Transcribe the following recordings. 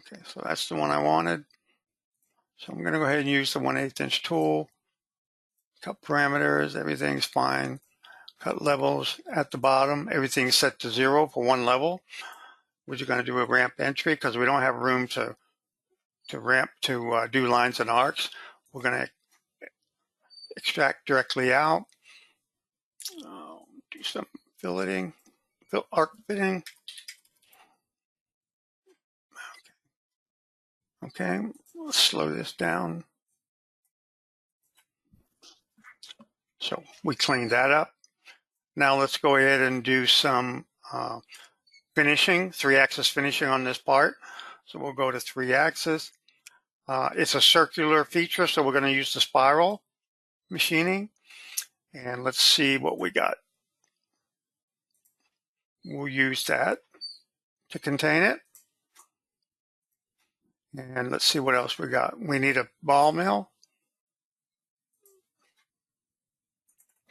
Okay, so that's the one I wanted. So I'm going to go ahead and use the 1/8 inch tool. Cut parameters, everything's fine. Cut levels at the bottom, everything's set to 0 for one level. We're just going to do a ramp entry because we don't have room to do lines and arcs. We're going to extract directly out. Do some filleting, arc fitting. Okay, let's slow this down. So we cleaned that up. Now let's go ahead and do some finishing, 3-axis finishing on this part. So we'll go to 3-axis. It's a circular feature, so we're going to use the spiral machining. And let's see what we got. We'll use that to contain it. And let's see what else we got. We need a ball mill.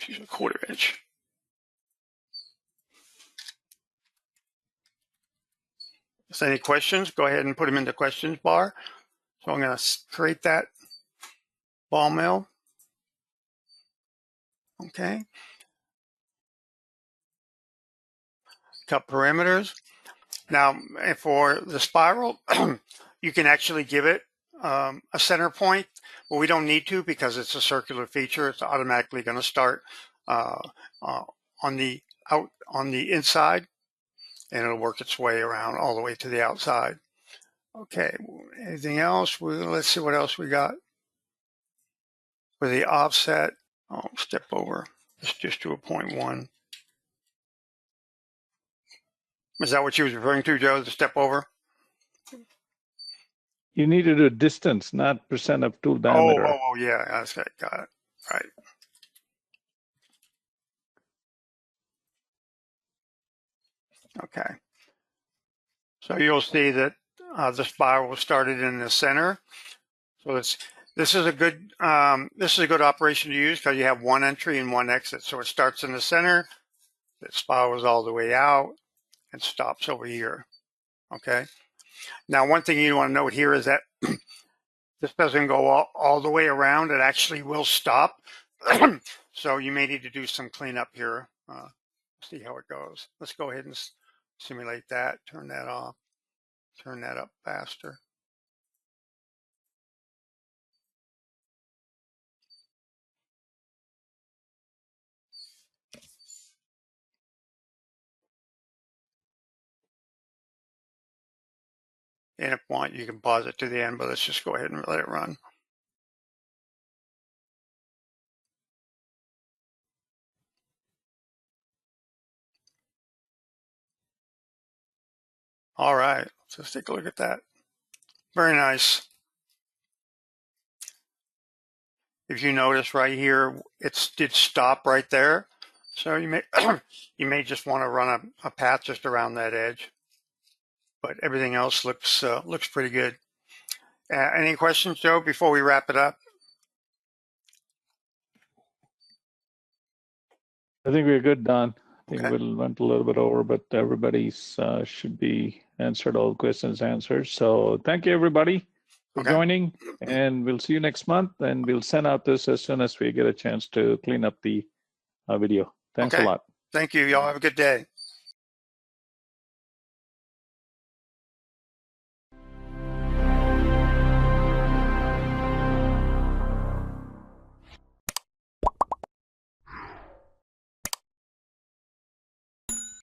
Use a 1/4 inch. If there's any questions, go ahead and put them in the questions bar. So I'm going to create that ball mill. Okay. Cut parameters. Now, for the spiral, you can actually give it a center point. Well, we don't need to because it's a circular feature. It's automatically going to start on the inside, and it'll work its way around all the way to the outside. Okay, anything else? Let's see what else we got. For the offset, step over. Let's just do a 0.1. Is that what you was referring to, Joe, the step over? You needed a distance, not percent of tool diameter. Oh, yeah, that's right. Got it. Right. Okay. So you'll see that the spiral started in the center. So this is a good operation to use because you have one entry and one exit. So it starts in the center, it spirals all the way out, and stops over here. Okay. Now, one thing you want to note here is that this doesn't go all the way around. It actually will stop. So you may need to do some cleanup here. See how it goes. Let's go ahead and simulate that. Turn that off. Turn that up faster. And if you want, you can pause it to the end, but let's just go ahead and let it run. All right, so let's take a look at that. Very nice. If you notice right here, it did stop right there. So you may just want to run a path just around that edge. But everything else looks pretty good. Any questions, Joe, before we wrap it up? I think we're good, Don. I think we'll went a little bit over, but everybody's should be answered, all questions answered. So thank you, everybody, for joining, and we'll see you next month, and we'll send out this as soon as we get a chance to clean up the video. Thanks a lot. Thank you. Y'all have a good day.